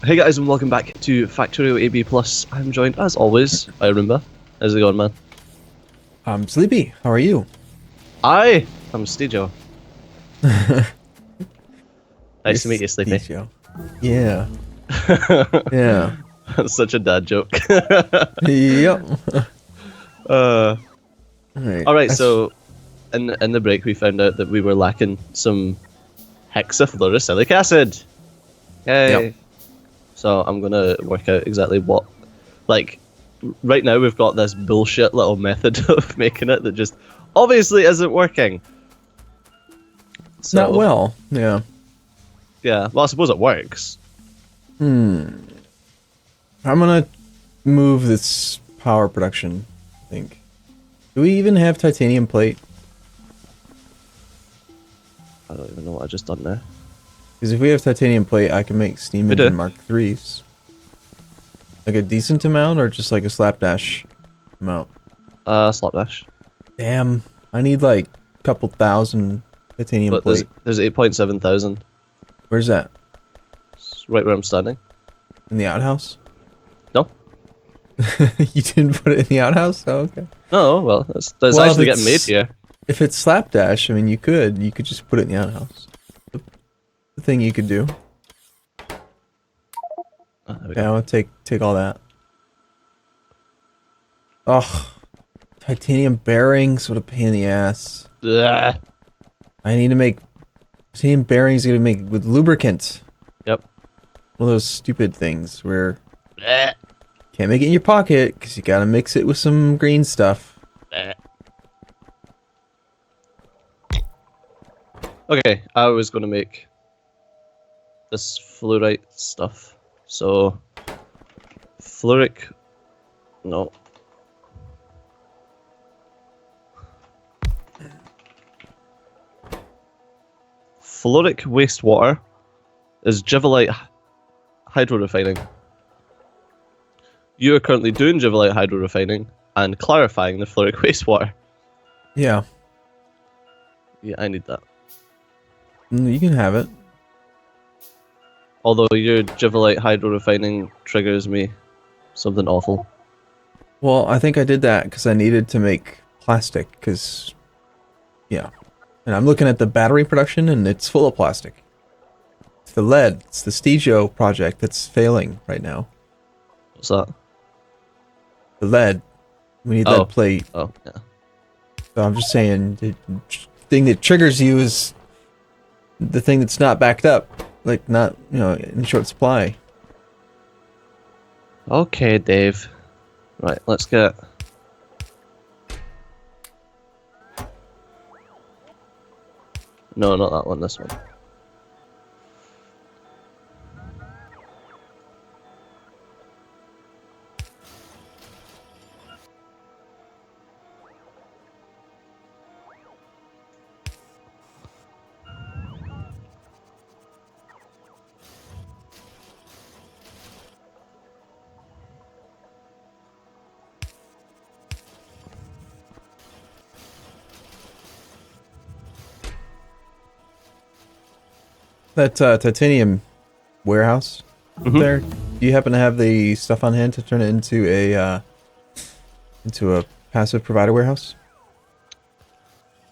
Hey guys, and welcome back to Factorio ABPlus. I'm joined, as always, by Arumba. How's it going, man? I'm Sleepy. How are you? I'm Steejo. Nice to meet you, Sleepy. Steejo. Yeah. Yeah. That's such a dad joke. Yep. Alright, so in the break we found out that we were lacking some hexafluorosilicic acid. Yay! Yep. So I'm gonna work out exactly what, like, right now we've got this bullshit little method of making it that just obviously isn't working. So, Not well. Yeah. Yeah, well I suppose it works. I'm gonna move this power production, I think. Do we even have titanium plate? I don't even know what I just done there. Because if we have titanium plate, I can make steam We do. engine Mark IIIs. Like a decent amount, or just like a slapdash amount? Slapdash. Damn, I need like a couple thousand titanium But plate. there's 8.7 thousand. Where's that? It's right where I'm standing. In the outhouse? No? You didn't put it in the outhouse? Oh, okay. No, well, that's Well, actually if getting made it's- here. If it's slapdash, I mean, you could just put it in the outhouse. The thing you could do. There we Yeah, go. I'll take all that. Ugh. Titanium bearings, what a pain in the ass. Ugh. I need to make titanium bearings to make with lubricant. Yep. One of those stupid things where Ugh. can't make it in your pocket because you gotta mix it with some green stuff. Ugh. Okay, I was going to make this fluorite stuff. So, fluoric... No. Fluoric wastewater is Jivolite hydrorefining. You are currently doing Jivolite hydrorefining and clarifying the fluoric wastewater. Yeah, Yeah, I need that. you can have it. Although your Jivolite hydrorefining triggers me something awful. Well, I think I did that because I needed to make plastic, because, yeah. And I'm looking at the battery production, and it's full of plastic. It's the lead. It's the Steejo project that's failing right now. What's that? The lead. We need Oh. lead plate. Oh, yeah. So I'm just saying, the thing that triggers you is the thing that's not backed up. Like, not, you know, in short supply. Okay, Dave. Right, let's get... No, not that one, this one. That titanium warehouse Mhm. there, do you happen to have the stuff on hand to turn it into a passive provider warehouse?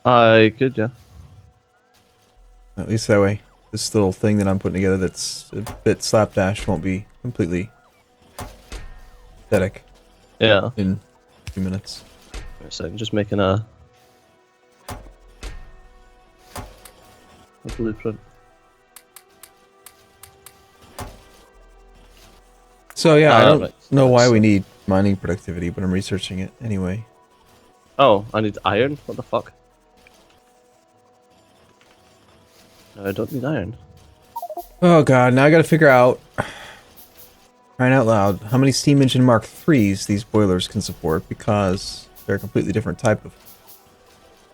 I could, yeah. At least that way, this little thing that I'm putting together that's a bit slapdash won't be completely pathetic Yeah. in a few minutes. So I'm just making a blueprint. So yeah, I don't right. know why So- we need mining productivity, but I'm researching it anyway. Oh, I need iron? What the fuck? No, I don't need iron. Oh god, now I gotta figure out, crying out loud, how many steam engine Mark IIIs these boilers can support, because they're a completely different type of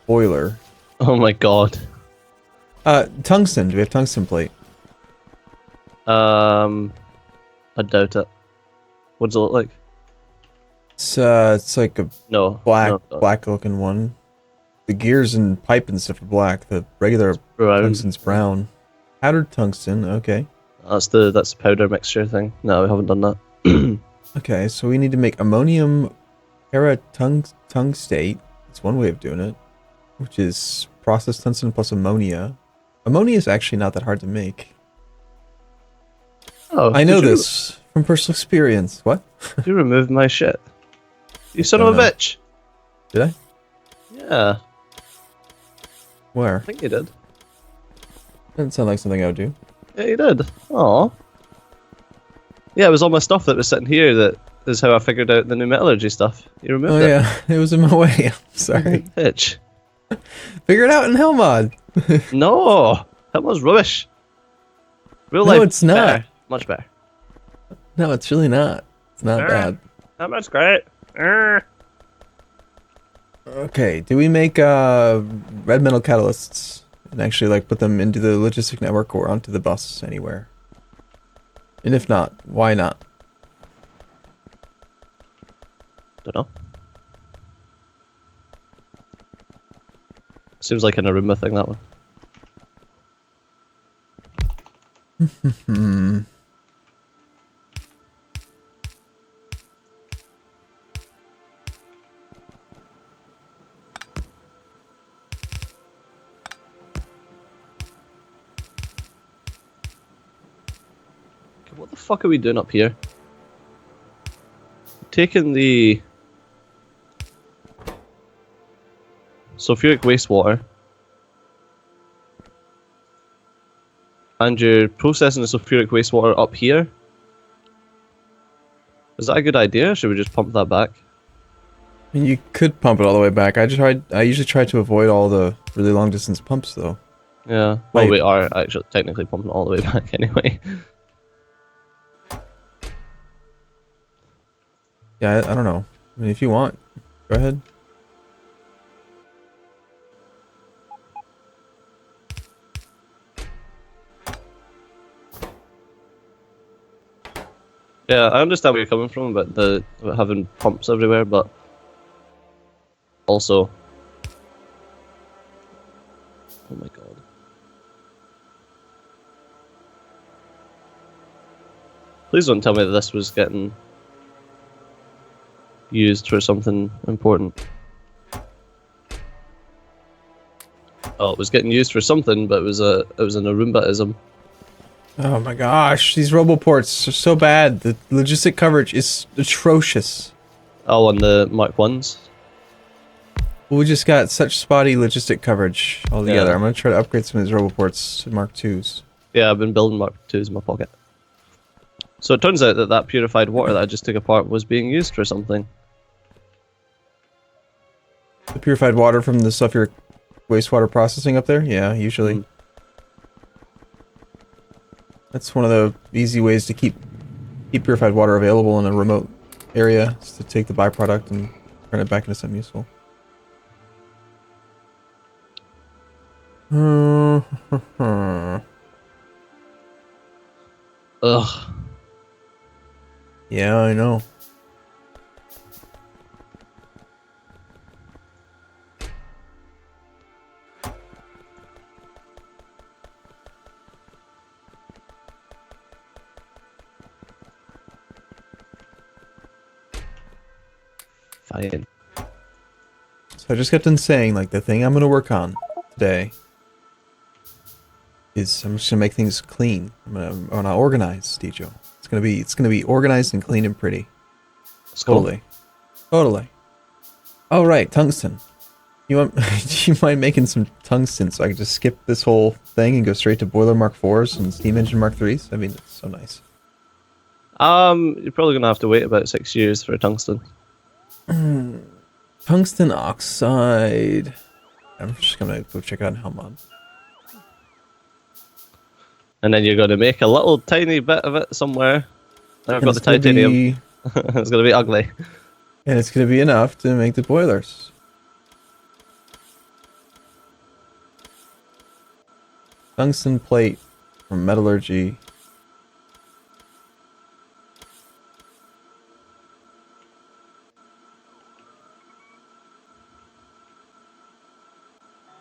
boiler. Oh my god. Tungsten. Do we have tungsten plate? I doubt it. What does it look like? It's like a No. black, no. black looking one. The gears and pipe and stuff are black. The regular Brown. tungsten's brown. Powdered tungsten, okay. That's the powder mixture thing. No, we haven't done that. Okay, so we need to make ammonium tungstate. That's one way of doing it, which is processed tungsten plus ammonia. Ammonia is actually not that hard to make. Oh, I know this from personal experience. What? You removed my shit. You son of a bitch. Did I? Yeah, Where? I think you did. Doesn't sound like something I would do. Yeah, you did. Aw. Yeah, it was all my stuff that was sitting here that is how I figured out the new metallurgy stuff. You removed Oh it. yeah, it was in my way. I'm sorry. Bitch. Figure it out in Hellmod. No! That was rubbish. Real No, life. it's not. Better. Much better. No, it's really not. It's not bad. That was great. Okay, do we make red metal catalysts and actually like put them into the logistic network or onto the bus anywhere? And if not, why not? Don't know. Seems like an Arumba thing, that one. What the fuck are we doing up here? Taking the sulfuric wastewater and you're processing the sulfuric wastewater up here. Is that a good idea, or should we just pump that back? And you could pump it all the way back. I usually try to avoid all the really long distance pumps though. Yeah. Well, Wait. we are actually technically pumping it all the way back anyway. Yeah, I don't know. I mean, if you want, go ahead. Yeah, I understand where you're coming from about having pumps everywhere, but also, oh my god. Please don't tell me that this was getting used for something important. Oh, it was getting used for something, but it was an Arumba-ism. Oh my gosh, these roboports are so bad. The logistic coverage is atrocious. Oh, on the Mark 1s? We just got such spotty logistic coverage altogether. Yeah. I'm gonna try to upgrade some of these roboports to Mark 2s. Yeah, I've been building Mark 2s in my pocket. So it turns out that that purified water that I just took apart was being used for something. The purified water from the sulfuric wastewater processing up there? Yeah, usually. Mm. That's one of the easy ways to keep purified water available in a remote area, is to take the byproduct and turn it back into something useful. Ugh. Yeah, I know. Fine. So I just got done saying, like, the thing I'm gonna work on today is I'm just gonna make things clean. I'm gonna organize, Steejo. It's gonna be organized and clean and pretty. That's cool. Totally. Oh right, tungsten. You want? Do you mind making some tungsten so I can just skip this whole thing and go straight to boiler Mark 4s and steam engine Mark 3s? I mean, it's so nice. You're probably gonna have to wait about 6 years for a tungsten. Tungsten oxide. I'm just gonna go check out Hellmod. And then you're gonna make a little tiny bit of it somewhere. And I've got the it's gonna titanium. It's gonna be ugly. And it's gonna be enough to make the boilers. Tungsten plate from metallurgy.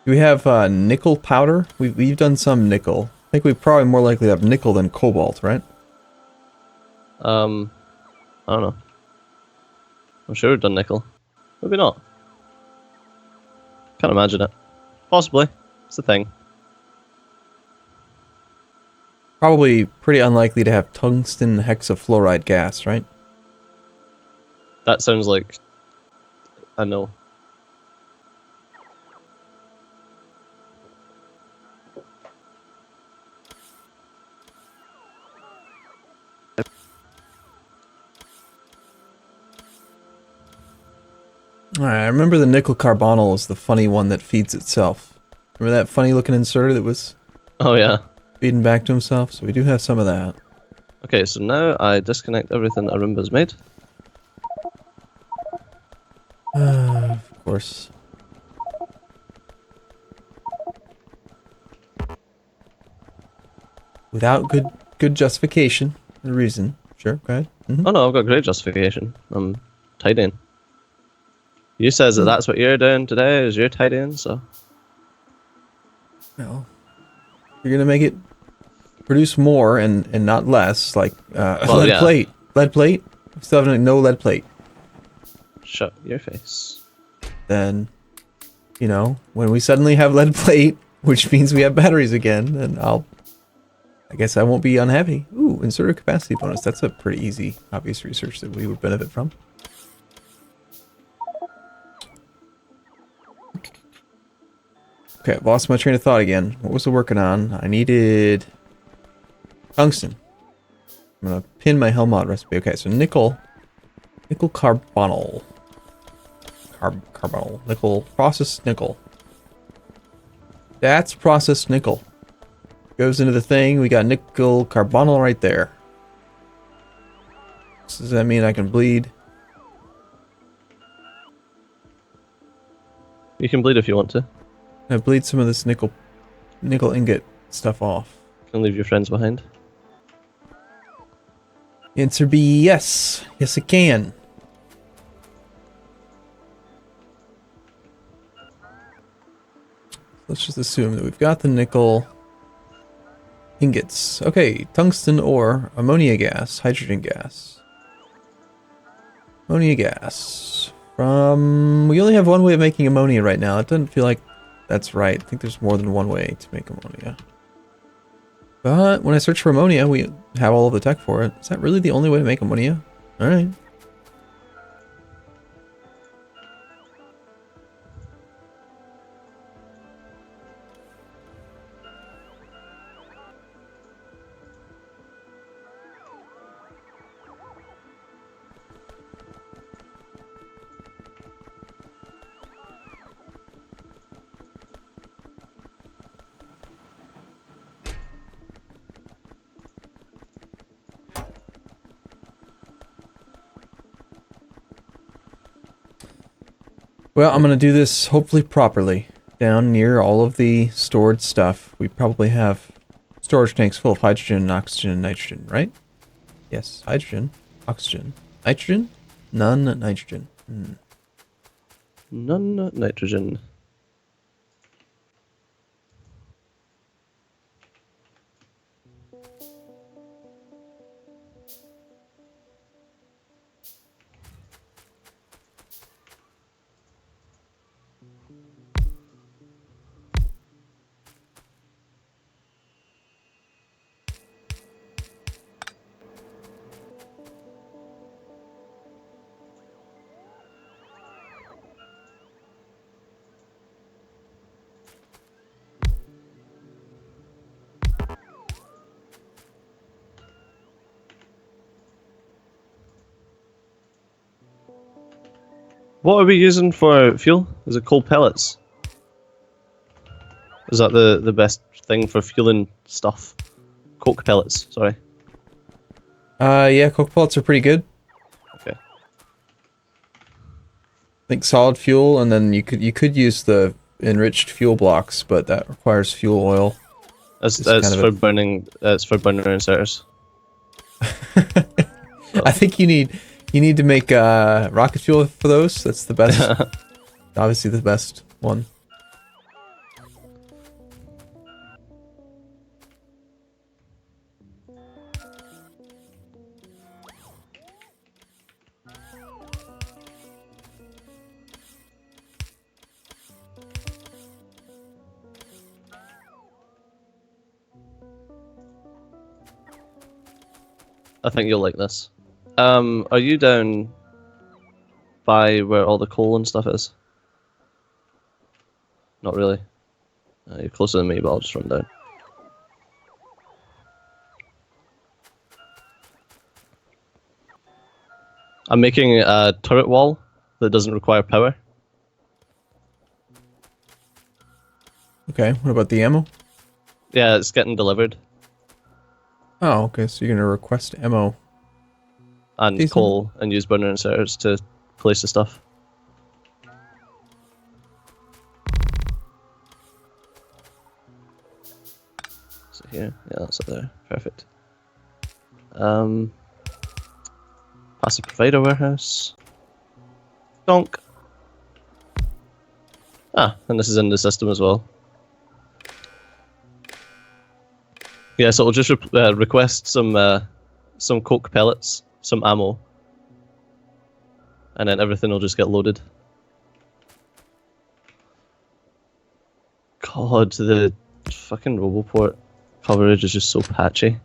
Do we have nickel powder? We've done some nickel. I think we probably more likely have nickel than cobalt, right? I don't know. I'm sure we've done nickel. Maybe not. Can't imagine it. Possibly. It's a thing. Probably pretty unlikely to have tungsten hexafluoride gas, right? That sounds like a no. Alright, I remember the nickel carbonyl is the funny one that feeds itself. Remember that funny looking inserter that was Oh yeah. feeding back to himself? So we do have some of that. Okay, so now I disconnect everything Arumba's made. Of course. Without good justification or reason. Sure, go ahead. Oh no, I've got great justification. I'm tidying. You says that that's what you're doing today, is you're tidying, so... Well, you're gonna make it produce more and not less, like Well, lead yeah. plate. Lead plate? We still have no lead plate. Shut your face. Then, you know, when we suddenly have lead plate, which means we have batteries again, then I guess I won't be unhappy. Ooh, inserter capacity bonus. That's a pretty easy, obvious research that we would benefit from. Okay, I've lost my train of thought again. What was I working on? I needed tungsten. I'm gonna pin my Helmut recipe. Okay, so nickel carbonyl. Carbonyl. Nickel, processed nickel. That's processed nickel. Goes into the thing, we got nickel carbonyl right there. So does that mean I can bleed? You can bleed if you want to. I bleed some of this nickel ingot stuff off. You can leave your friends behind. Answer B, yes. Yes, it can. Let's just assume that we've got the nickel ingots. Okay, tungsten ore, ammonia gas, hydrogen gas. Ammonia gas. We only have one way of making ammonia right now. It doesn't feel like that's right. I think there's more than one way to make ammonia. But when I search for ammonia, we have all of the tech for it. Is that really the only way to make ammonia? Alright. Well, I'm going to do this hopefully properly. Down near all of the stored stuff, we probably have storage tanks full of hydrogen, oxygen, and nitrogen, right? Yes, hydrogen, oxygen, nitrogen? None nitrogen. None nitrogen. What are we using for fuel? Is it coal pellets? Is that the best thing for fueling stuff? Coke pellets, sorry. Yeah, coke pellets are pretty good. Okay. I think solid fuel, and then you could use the enriched fuel blocks, but that requires fuel oil. That's for burning. That's for burning inserters. I think you need to make rocket fuel for those. That's the best. Obviously, the best one. I think you'll like this. Are you down by where all the coal and stuff is? Not really. You're closer than me, but I'll just run down. I'm making a turret wall that doesn't require power. Okay, what about the ammo? Yeah, it's getting delivered. Oh, okay, so you're gonna request ammo. And Decent. coal and use burner inserters to place the stuff. So here, yeah, that's up there. Perfect. Passive provider warehouse. Donk. Ah, and this is in the system as well. Yeah, so we'll just request some coke pellets, some ammo, and then everything will just get loaded. God, the fucking Roboport coverage is just so patchy.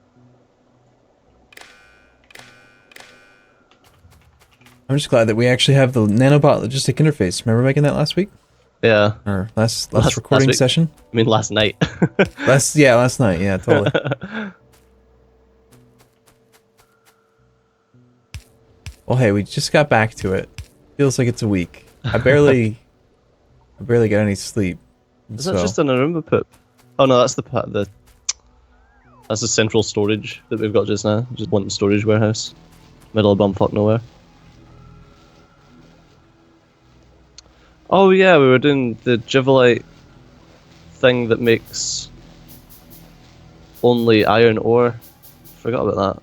I'm just glad that we actually have the nanobot logistic interface. Remember making that last week? Yeah. Or last recording week. session? I mean, last night. Last night. Yeah, totally. Well, hey, we just got back to it. Feels like it's a week. I barely get any sleep. Is that just an Arumba poop? Oh no, that's that's the central storage that we've got just now. Just one storage warehouse, middle of bumfuck nowhere. Oh yeah, we were doing the Jivelite thing that makes only iron ore. Forgot about that.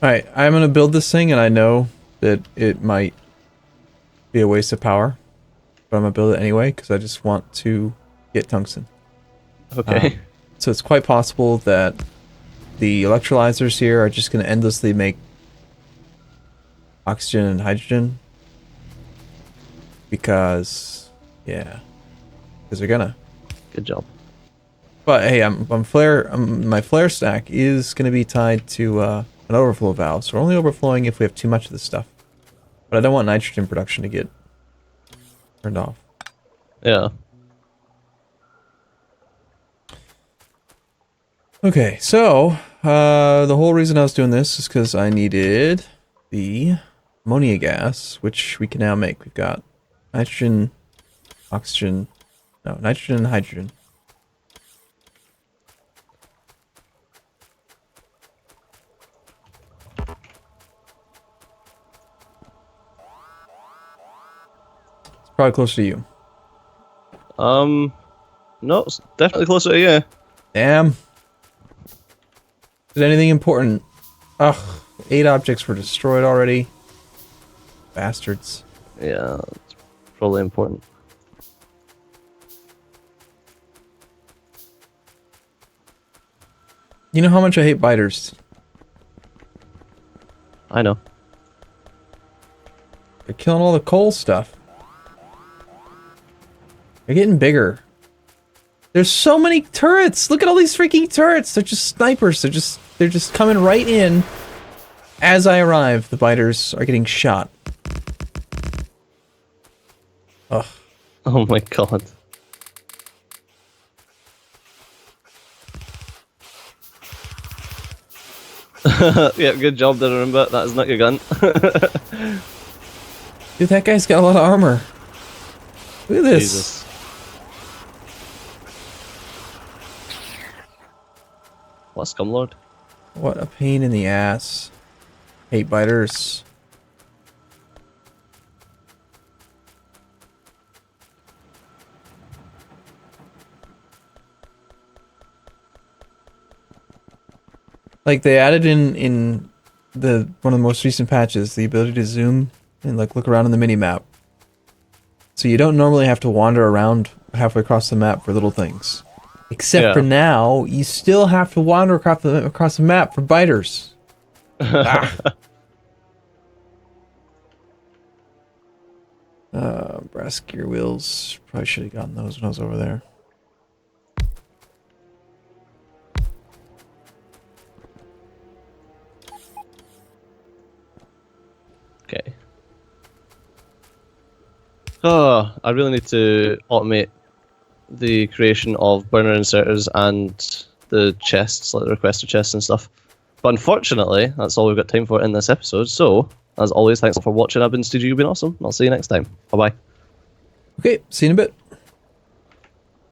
Alright, I'm gonna build this thing, and I know that it might be a waste of power, but I'm gonna build it anyway because I just want to get tungsten. Okay. So it's quite possible that the electrolyzers here are just gonna endlessly make oxygen and hydrogen because, yeah, because they're gonna. Good job. But hey, my flare stack is gonna be tied to an overflow valve, so we're only overflowing if we have too much of this stuff. But I don't want nitrogen production to get turned off. Yeah. Okay, so the whole reason I was doing this is because I needed the ammonia gas, which we can now make. We've got nitrogen, oxygen, no, nitrogen and hydrogen. It's probably closer to you. No, it's definitely closer to you. Damn. Is anything important? Ugh, 8 objects were destroyed already. Bastards. Yeah, it's probably important. You know how much I hate biters? I know. They're killing all the coal stuff. They're getting bigger. There's so many turrets. Look at all these freaking turrets. They're just snipers. They're just coming right in. As I arrive, the biters are getting shot. Ugh. Oh my god. Yeah, good job there, Arumba. That is not your gun. Dude, that guy's got a lot of armor. Look at this. Jesus. What, Scumlord? What a pain in the ass. Hate biters. Like they added in the one of the most recent patches the ability to zoom and like look around on the mini map. So you don't normally have to wander around halfway across the map for little things. Except for now, you still have to wander across the map for biters. Ah. Brass gear wheels. Probably should have gotten those when I was over there. Okay. Oh, I really need to automate the creation of burner inserters and the chests, like the requester chests and stuff. But unfortunately, that's all we've got time for in this episode. So, as always, thanks for watching. I've been Steejo, you've been awesome. I'll see you next time. Bye-bye. Okay, see you in a bit.